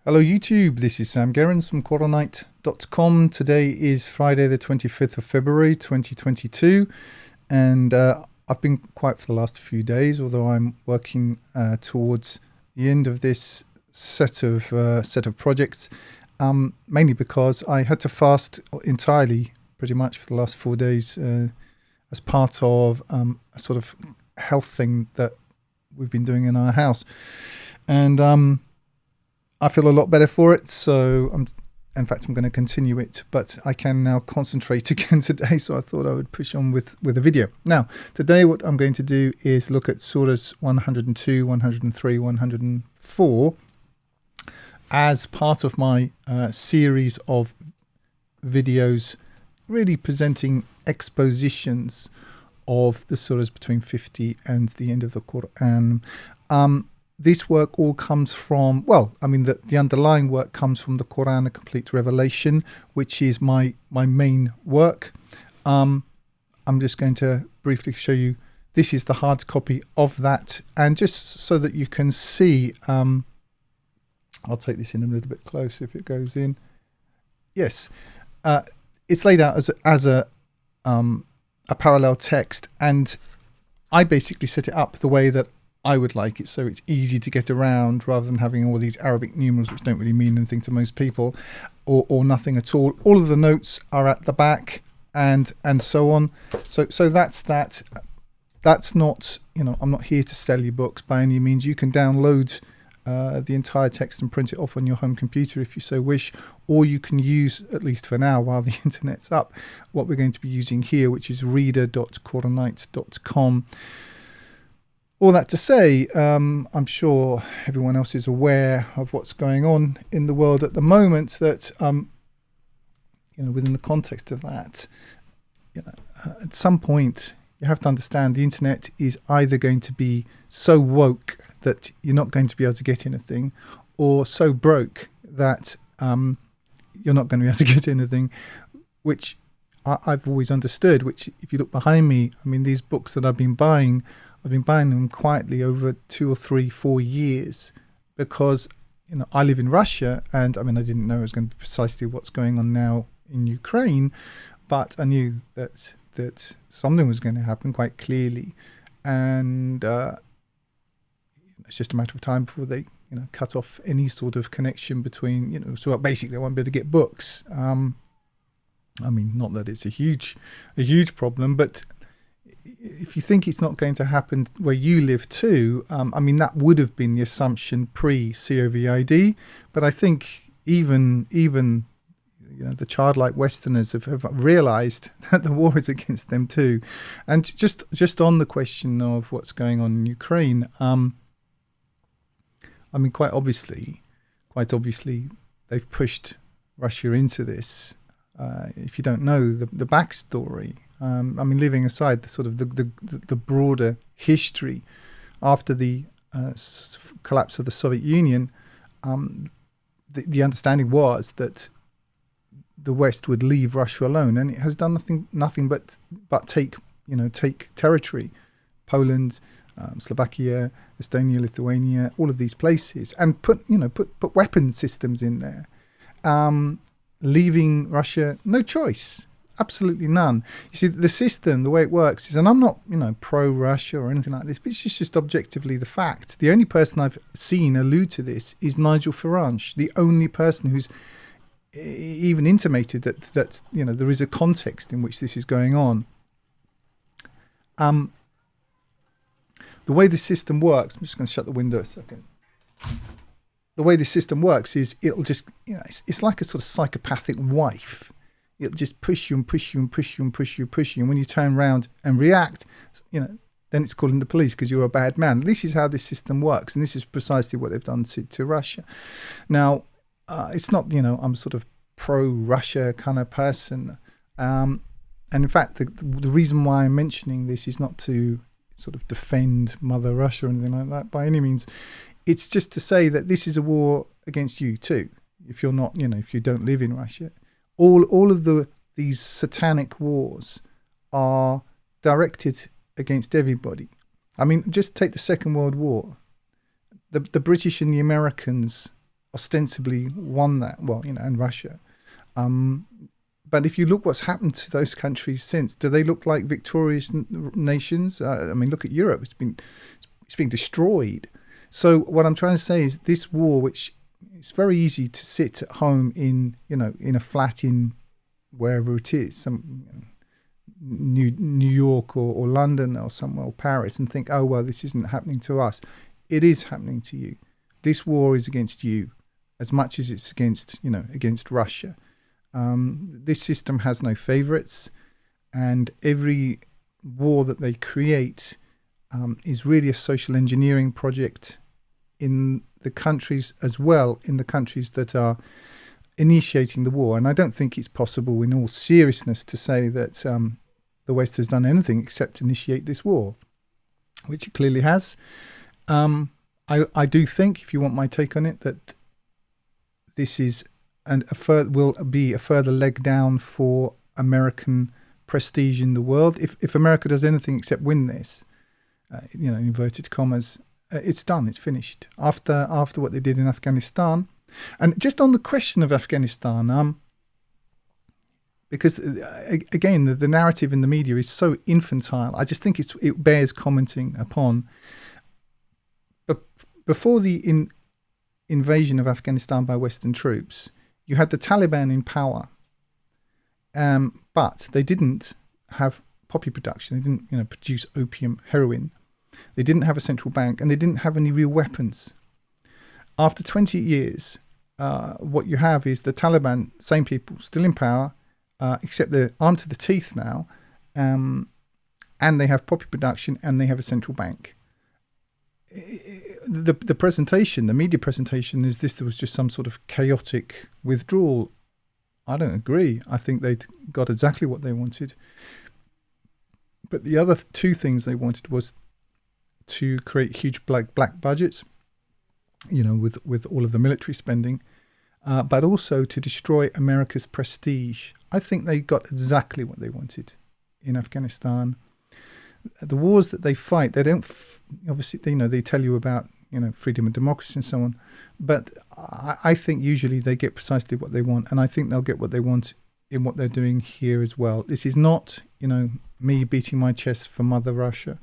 Hello YouTube, this is Sam Gerrans from Qur'anite.com. Today is Friday the 25th of February 2022 and I've been quiet for the last few days, although I'm working towards the end of this set of projects, mainly because I had to fast entirely pretty much for the last 4 days as part of a sort of health thing that we've been doing in our house. And I feel a lot better for it, so I'm going to continue it, but I can now concentrate again today, so I thought I would push on with a video. Now, today what I'm going to do is look at Surahs 102, 103, 104 as part of my series of videos really presenting expositions of the surahs between 50 and the end of the Qur'an. This work all comes from, the underlying work comes from the Qur'an, A Complete Revelation, which is my main work. I'm just going to briefly show you, this is the hard copy of that. And just so that you can see, I'll take this in a little bit closer if it goes in. Yes, it's laid out as a parallel text. And I basically set it up the way that I would like it, so it's easy to get around rather than having all these Arabic numerals which don't really mean anything to most people, or nothing at all. All of the notes are at the back and so on. So that's that. That's not, I'm not here to sell you books by any means. You can download the entire text and print it off on your home computer if you so wish, or you can use, at least for now while the internet's up, what we're going to be using here, which is reader.qur'anite.com. All that to say, I'm sure everyone else is aware of what's going on in the world at the moment, that, within the context of that, at some point you have to understand the internet is either going to be so woke that you're not going to be able to get anything, or so broke that you're not going to be able to get anything, which I've always understood, which if you look behind me, these books that I've been buying them quietly over 2 or 3, 4 years, because I live in Russia, and I didn't know it was going to be precisely what's going on now in Ukraine, but I knew that something was going to happen quite clearly, and it's just a matter of time before they cut off any sort of connection between so basically they won't be able to get books. Not that it's a huge problem, but if you think it's not going to happen where you live too, that would have been the assumption pre-COVID, but I think even the childlike Westerners have realised that the war is against them too. And just on the question of what's going on in Ukraine, quite obviously, they've pushed Russia into this. If you don't know the backstory, leaving aside the sort of the broader history after the collapse of the Soviet Union, the understanding was that the West would leave Russia alone, and it has done nothing but take territory, Poland, Slovakia, Estonia, Lithuania, all of these places, and put weapon systems in there, leaving Russia no choice. Absolutely none. You see, the system, the way it works is, and I'm not, pro-Russia or anything like this, but it's just objectively the fact. The only person I've seen allude to this is Nigel Farage, the only person who's even intimated that there is a context in which this is going on. The way the system works, I'm just going to shut the window a second. The way the system works is it'll just, it's like a sort of psychopathic wife. It'll just push you and push you and push you and push you and push you. And when you turn around and react, then it's calling the police because you're a bad man. This is how this system works. And this is precisely what they've done to Russia. Now, it's not, I'm sort of pro-Russia kind of person. And in fact, the reason why I'm mentioning this is not to sort of defend Mother Russia or anything like that by any means. It's just to say that this is a war against you too. If you're not, if you don't live in Russia. All of these satanic wars are directed against everybody. Just take the Second World War. The British and the Americans ostensibly won that. Well, and Russia. But if you look what's happened to those countries since, do they look like victorious nations? Look at Europe. It's being destroyed. So what I'm trying to say is this war, which it's very easy to sit at home in a flat in wherever it is, some New York or London or somewhere, or Paris, and think, oh well, this isn't happening to us. It is happening to you. This war is against you as much as it's against Russia. This system has no favorites, and every war that they create is really a social engineering project in the countries as well, in the countries that are initiating the war. And I don't think it's possible in all seriousness to say that the West has done anything except initiate this war, which it clearly has. I do think, if you want my take on it, that this is will be a further leg down for American prestige in the world. If America does anything except win this, inverted commas, it's done. It's finished. After what they did in Afghanistan, and just on the question of Afghanistan, because again the narrative in the media is so infantile. I just think it bears commenting upon. But before the invasion of Afghanistan by Western troops, you had the Taliban in power, but they didn't have poppy production. They didn't, produce opium, heroin. They didn't have a central bank, and they didn't have any real weapons. After 20 years, what you have is the Taliban, same people, still in power, except they're armed to the teeth now, and they have poppy production, and they have a central bank. The presentation, the media presentation, is there was just some sort of chaotic withdrawal. I don't agree. I think they got exactly what they wanted. But the other two things they wanted was to create huge black budgets, with all of the military spending, but also to destroy America's prestige. I think they got exactly what they wanted in Afghanistan. The wars that they fight, they don't obviously, they tell you about freedom and democracy and so on, but I think usually they get precisely what they want, and I think they'll get what they want in what they're doing here as well. This is not me beating my chest for Mother Russia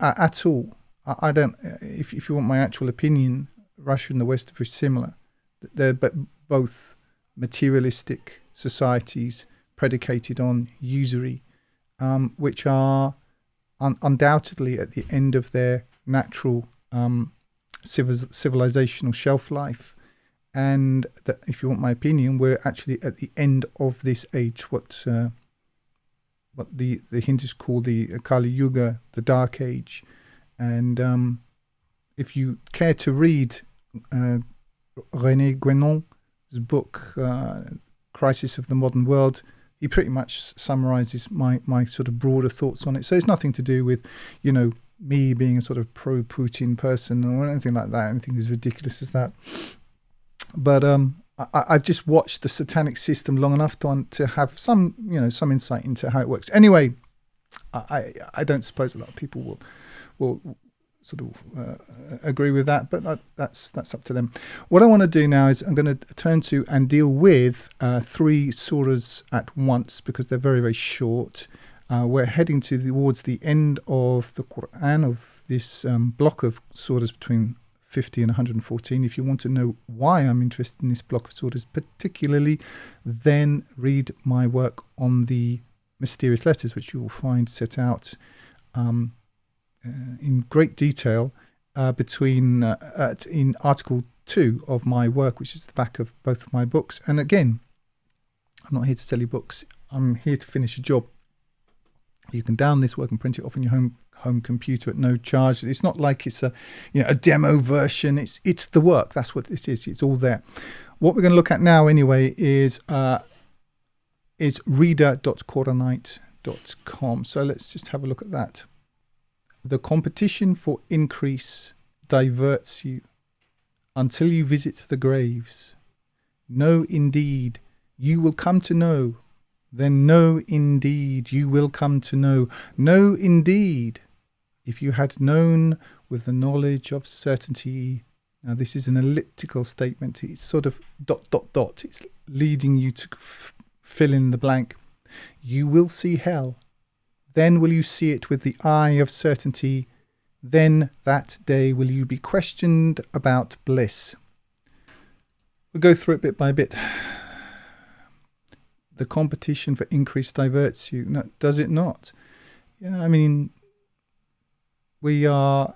at all. I don't. If you want my actual opinion, Russia and the West are very similar. They're both materialistic societies predicated on usury, which are undoubtedly at the end of their natural civilizational shelf life. And that, if you want my opinion, we're actually at the end of this age, what the Hindus call the Kali Yuga, the Dark Age. And if you care to read René Guénon's book, Crisis of the Modern World, he pretty much summarizes my sort of broader thoughts on it. So it's nothing to do with, me being a sort of pro-Putin person or anything like that, anything as ridiculous as that. But I've just watched the satanic system long enough to have some insight into how it works. Anyway, I don't suppose a lot of people will sort of agree with that, but that's up to them. What I want to do now is I'm going to turn to and deal with 3 surahs at once, because they're very, very short. We're heading towards the end of the Qur'an, of this block of surahs between 50 and 114. If you want to know why I'm interested in this block of surahs particularly, then read my work on the mysterious letters, which you will find set out in great detail in Article 2 of my work, which is the back of both of my books. And again, I'm not here to sell you books. I'm here to finish a job. You can download this work and print it off on your home computer at no charge. It's not like it's a demo version. It's the work. That's what this is. It's all there. What we're going to look at now anyway is reader.qur'anite.com. So let's just have a look at that. The competition for increase diverts you until you visit the graves. No, indeed, you will come to know. Then no, indeed, you will come to know. No, indeed, if you had known with the knowledge of certainty, Now, this is an elliptical statement. It's sort of ... It's leading you to fill in the blank. You will see hell. Then will you see it with the eye of certainty. Then that day will you be questioned about bliss. We'll go through it bit by bit. The competition for increase diverts you. No, does it not? Yeah, I mean, we are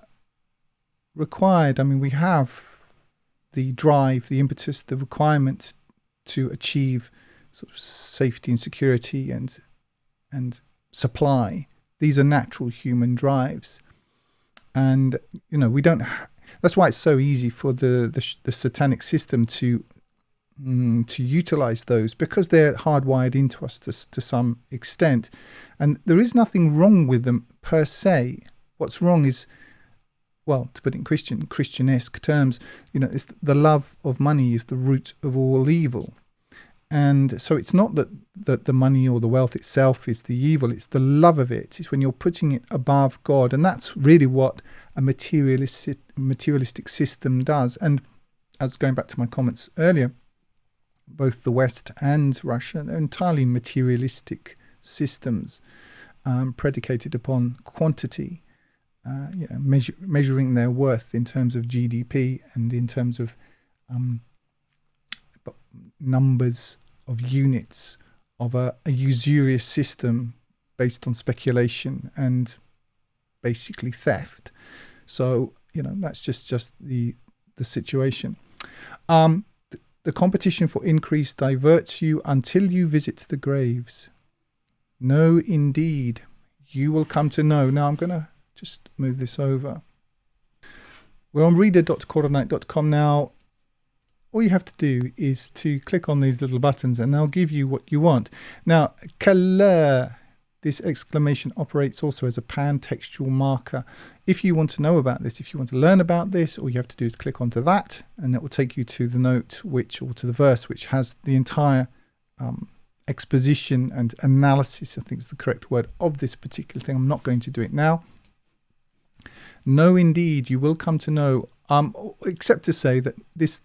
required. I mean, we have the drive, the impetus, the requirement to achieve sort of safety and security and supply. These are natural human drives, and we don't. That's why it's so easy for the satanic system to utilize those, because they're hardwired into us to some extent, and there is nothing wrong with them per se. What's wrong is, well, to put it in Christianesque terms, it's the love of money is the root of all evil. And so it's not that the money or the wealth itself is the evil, it's the love of it. It's when you're putting it above God. And that's really what a materialistic system does. And as going back to my comments earlier, both the West and Russia, they're entirely materialistic systems, predicated upon quantity, measuring their worth in terms of GDP and in terms of numbers of units of a usurious system based on speculation and basically theft. So that's just the situation. The competition for increase diverts you until you visit the graves. No, indeed, you will come to know. Now I'm going to just move this over. We're on reader.qur'anite.com now. All you have to do is to click on these little buttons and they'll give you what you want. Now, kalla, this exclamation operates also as a pan-textual marker. If you want to know about this, if you want to learn about this, all you have to do is click onto that, and that will take you to the note or to the verse which has the entire exposition and analysis, I think is the correct word, of this particular thing. I'm not going to do it now. No, indeed, you will come to know, except to say that this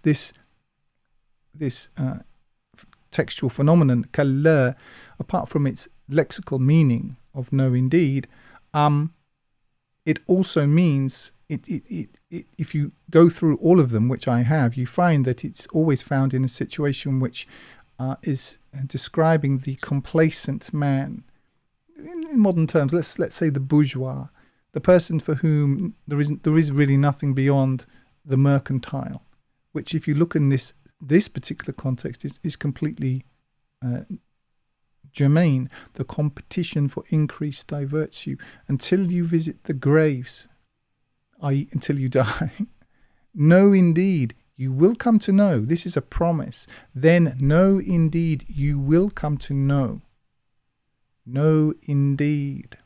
textual phenomenon, kalla, apart from its lexical meaning of no, indeed, it also means, if you go through all of them, which I have, you find that it's always found in a situation which is describing the complacent man. In modern terms, let's say the bourgeois, the person for whom there is really nothing beyond the mercantile, which, if you look in this particular context, is completely germane. The competition for increase diverts you until you visit the graves, i.e. until you die. No, indeed, you will come to know. This is a promise. Then, no, indeed, you will come to know. No, indeed.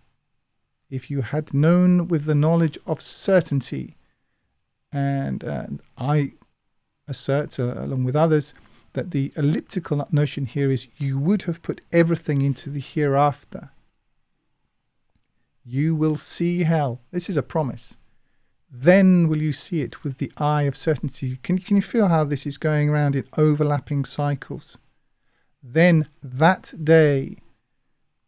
If you had known with the knowledge of certainty, and I assert, along with others, that the elliptical notion here is you would have put everything into the hereafter. You will see hell. This is a promise. Then will you see it with the eye of certainty. Can you feel how this is going around in overlapping cycles? Then that day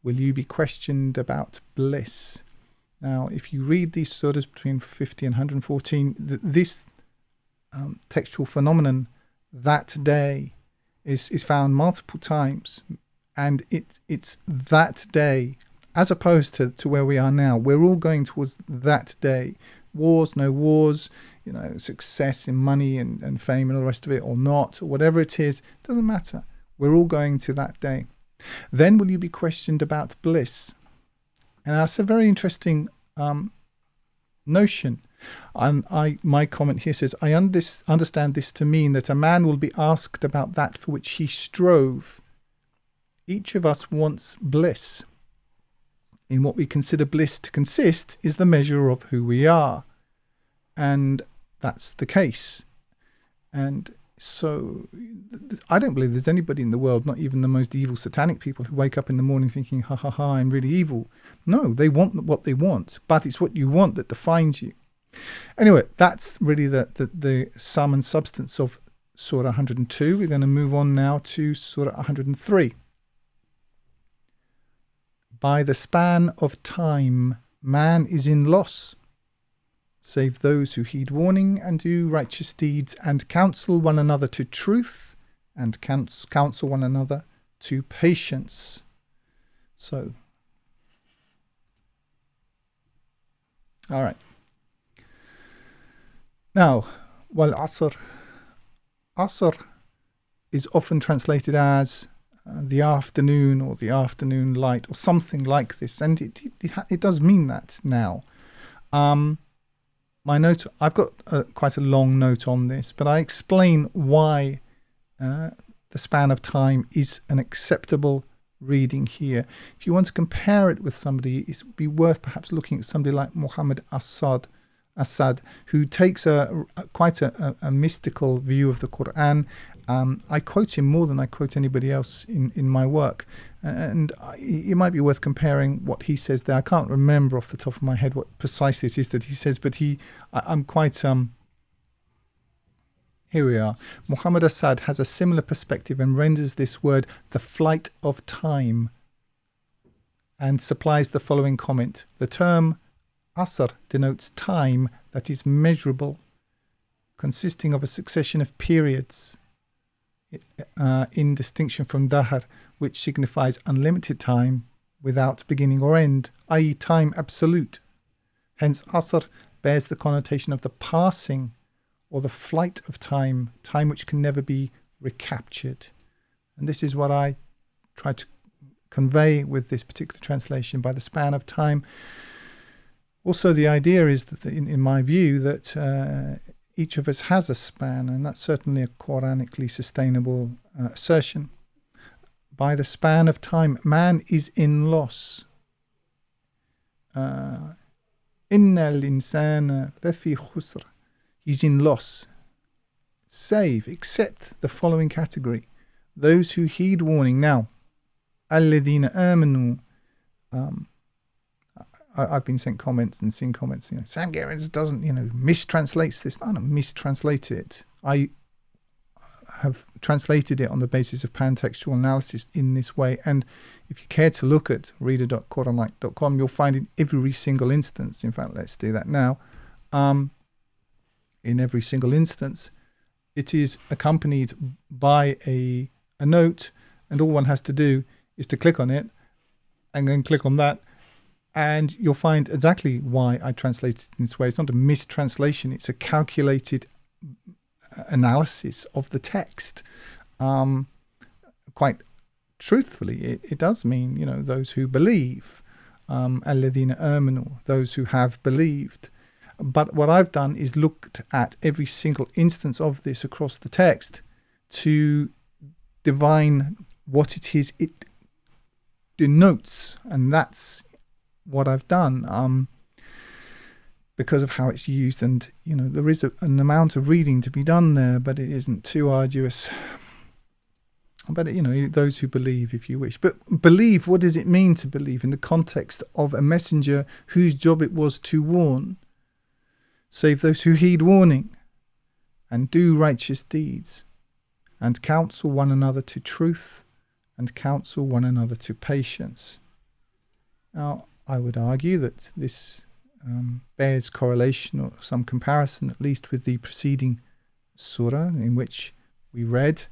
will you be questioned about bliss. Now, if you read these surahs between 50 and 114, this textual phenomenon, that day, is found multiple times, and it's that day, as opposed to where we are now. We're all going towards that day. Wars, no wars, success in money and fame and all the rest of it, or not, or whatever it is, it doesn't matter. We're all going to that day. Then will you be questioned about bliss? And that's a very interesting notion. And my comment here says, I understand this to mean that a man will be asked about that for which he strove. Each of us wants bliss. In what we consider bliss to consist is the measure of who we are. And that's the case. And so I don't believe there's anybody in the world, not even the most evil satanic people, who wake up in the morning thinking, ha, I'm really evil. No, they want what they want, but it's what you want that defines you. Anyway, that's really the sum and substance of Surah 102. We're going to move on now to Surah 103. By the span of time, man is in loss, save those who heed warning and do righteous deeds and counsel one another to truth and counsel one another to patience. So, all right. Now, wal asr. Asr is often translated as the afternoon or the afternoon light or something like this, and it does mean that now. My note, I've got quite a long note on this, but I explain why the span of time is an acceptable reading here. If you want to compare it with somebody, it would be worth perhaps looking at somebody like Muhammad Assad, who takes quite a mystical view of the Qur'an. I quote him more than I quote anybody else in my work, and it might be worth comparing what he says there. I can't remember off the top of my head what precisely it is that he says, but I'm quite here we are. Muhammad Assad has a similar perspective and renders this word the flight of time, and supplies the following comment: the term asr denotes time that is measurable, consisting of a succession of periods, in distinction from dahr, which signifies unlimited time without beginning or end, i.e. time absolute. Hence asr bears the connotation of the passing or the flight of time, time which can never be recaptured. And this is what I try to convey with this particular translation, by the span of time. Also, the idea is that, in my view, that each of us has a span, and that's certainly a Quranically sustainable assertion. By the span of time, man is in loss. Inna al-insana lafi khusr. He's in loss, save, except the following category: those who heed warning. Now, alladhina amanu. I've been sent comments and seen comments. Sam Gerrans doesn't, mistranslates this. I don't mistranslate it. I have translated it on the basis of pantextual analysis in this way. And if you care to look at reader.quranlight.com, you'll find in every single instance. In fact, let's do that now. In every single instance, it is accompanied by a note, and all one has to do is to click on it and then click on that. And you'll find exactly why I translate it in this way. It's not a mistranslation. It's a calculated analysis of the text. Quite truthfully, it does mean, those who believe. Alladhina amanu, those who have believed. But what I've done is looked at every single instance of this across the text to divine what it is it denotes. And that's what I've done, because of how it's used. And there is an amount of reading to be done there, but it isn't too arduous. But those who believe, if you wish. But believe, what does it mean to believe in the context of a messenger whose job it was to warn? Save those who heed warning and do righteous deeds and counsel one another to truth and counsel one another to patience. Now, I would argue that this bears correlation or some comparison, at least, with the preceding surah, in which we read,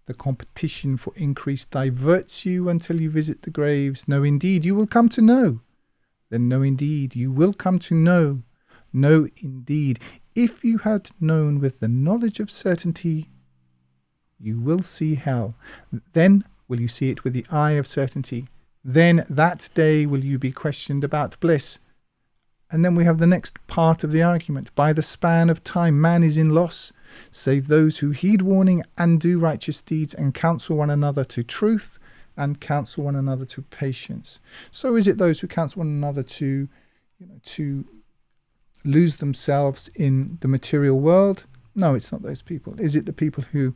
the competition for increase diverts you until you visit the graves. No, indeed, you will come to know. Then no, indeed, you will come to know. No, indeed, if you had known with the knowledge of certainty, you will see hell. Then will you see it with the eye of certainty. Then that day will you be questioned about bliss. And then we have the next part of the argument. By the span of time, man is in loss, save those who heed warning and do righteous deeds and counsel one another to truth and counsel one another to patience. So is it those who counsel one another to lose themselves in the material world? No, it's not those people. Is it the people who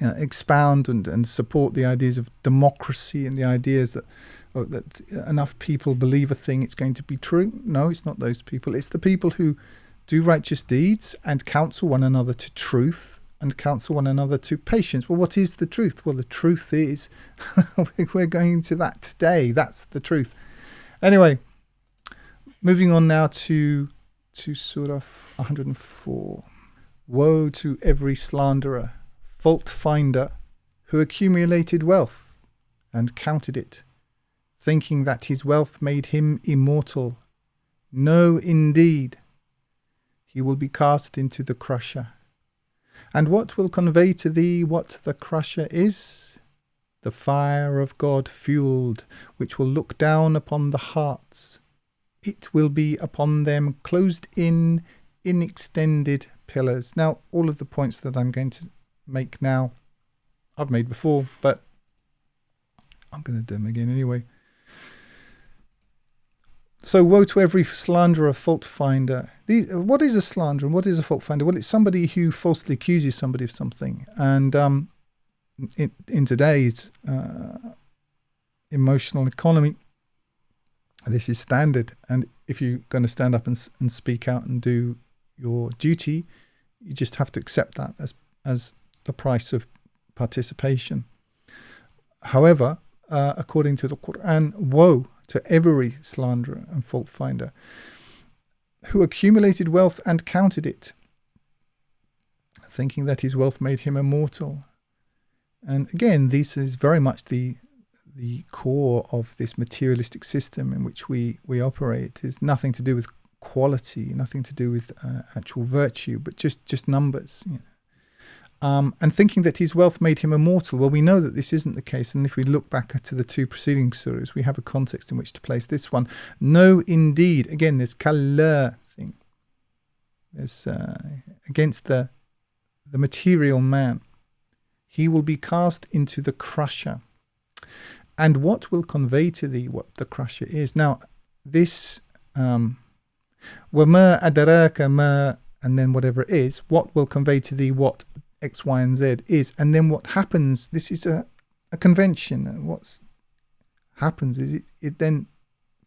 expound and support the ideas of democracy and the ideas that or that enough people believe a thing, it's going to be true. No, it's not those people. It's the people who do righteous deeds and counsel one another to truth and counsel one another to patience. Well, what is the truth? Well, the truth is, we're going into that today. That's the truth. Anyway, moving on now to Surah 104. Woe to every slanderer, fault finder, who accumulated wealth and counted it, thinking that his wealth made him immortal. No, indeed, he will be cast into the crusher. And what will convey to thee what the crusher is? The fire of God fueled, which will look down upon the hearts. It will be upon them closed in extended pillars. Now, all of the points that I'm going to make now, I've made before, but I'm going to do them again anyway. So, woe to every slanderer, fault finder. What is a slanderer and what is a fault finder? Well, it's somebody who falsely accuses somebody of something. And in today's emotional economy, this is standard. And if you're going to stand up and speak out and do your duty, you just have to accept that as the price of participation. However, according to the Qur'an, woe to every slanderer and fault finder who accumulated wealth and counted it, thinking that his wealth made him immortal. And again, this is very much the core of this materialistic system in which we operate. It's nothing to do with quality, nothing to do with actual virtue, but just numbers. And thinking that his wealth made him immortal. Well, we know that this isn't the case. And if we look back to the two preceding surahs, we have a context in which to place this one. No, indeed. Again, this kalla thing. There's against the material man. He will be cast into the crusher. And what will convey to thee what the crusher is? Now, this وَمَا أَدَرَاكَ مَا, and then whatever it is, what will convey to thee what X, Y, and Z is. And then what happens, this is a convention. And what happens is it then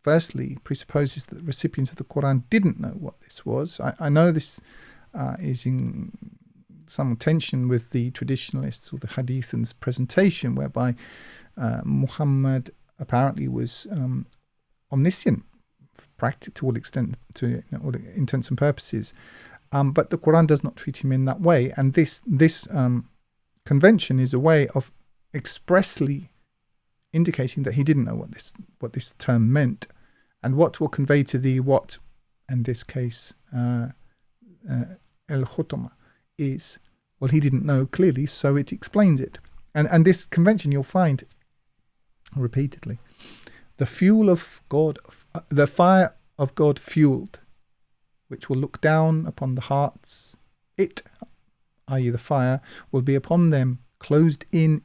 firstly presupposes that the recipients of the Qur'an didn't know what this was. I know this is in some tension with the traditionalists or the hadithans presentation, whereby Muhammad apparently was omniscient, to all extent, to all intents and purposes. But the Qur'an does not treat him in that way, and this convention is a way of expressly indicating that he didn't know what this term meant, and what will convey to thee what, in this case, el-khutama is. Well, he didn't know clearly, so it explains it. And this convention you'll find repeatedly. The fuel of God, the fire of God fueled, which will look down upon the hearts. It, i.e. the fire, will be upon them closed in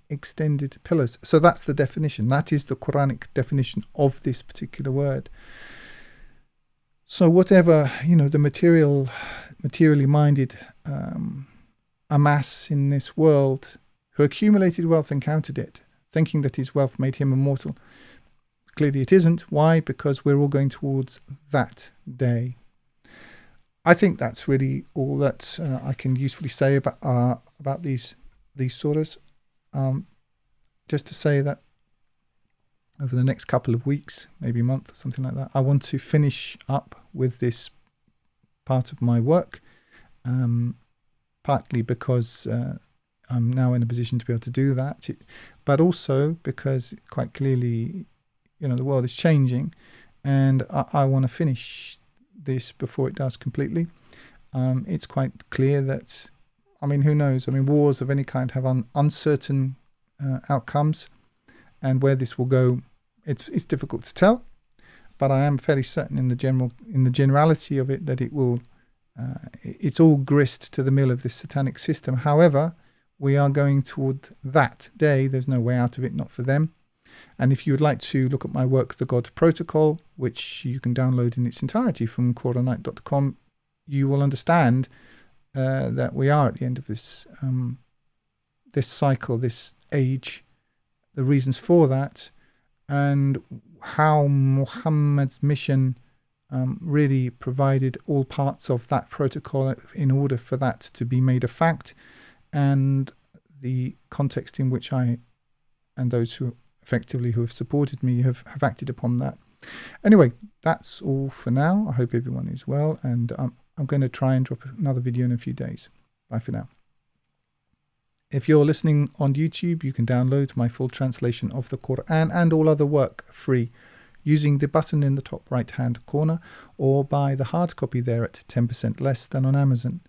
extended pillars. So that's the definition. That is the Quranic definition of this particular word. So whatever, the materially minded amass in this world, who accumulated wealth and counted it, thinking that his wealth made him immortal. Clearly it isn't. Why? Because we're all going towards that day. I think that's really all that I can usefully say about these surahs. Just to say that over the next couple of weeks, maybe a month or something like that, I want to finish up with this part of my work, partly because I'm now in a position to be able to do that, but also because quite clearly, the world is changing, and I want to finish this before it does completely. It's quite clear that, who knows? Wars of any kind have uncertain outcomes, and where this will go, it's difficult to tell. But I am fairly certain in the generality of it that it will. It's all grist to the mill of this satanic system. However, we are going toward that day. There's no way out of it, not for them. And if you would like to look at my work, The God Protocol, which you can download in its entirety from Qur'anite.com, you will understand that we are at the end of this cycle, this age, the reasons for that, and how Muhammad's mission really provided all parts of that protocol in order for that to be made a fact, and the context in which I and those who have supported me have acted upon that. Anyway, that's all for now. I hope everyone is well, and I'm going to try and drop another video in a few days. Bye for now. If you're listening on YouTube, you can download my full translation of the Qur'an and all other work free using the button in the top right hand corner, or buy the hard copy there at 10% less than on Amazon.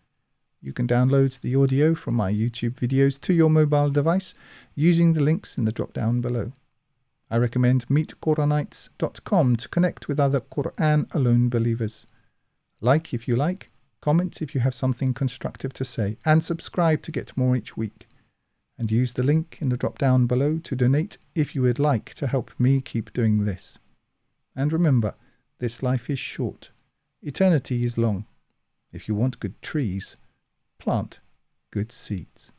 You can download the audio from my YouTube videos to your mobile device using the links in the drop down below. I recommend meetquranites.com to connect with other Qur'an alone believers. Like if you like, comment if you have something constructive to say, and subscribe to get more each week. And use the link in the drop down below to donate if you would like to help me keep doing this. And remember, this life is short. Eternity is long. If you want good trees, plant good seeds.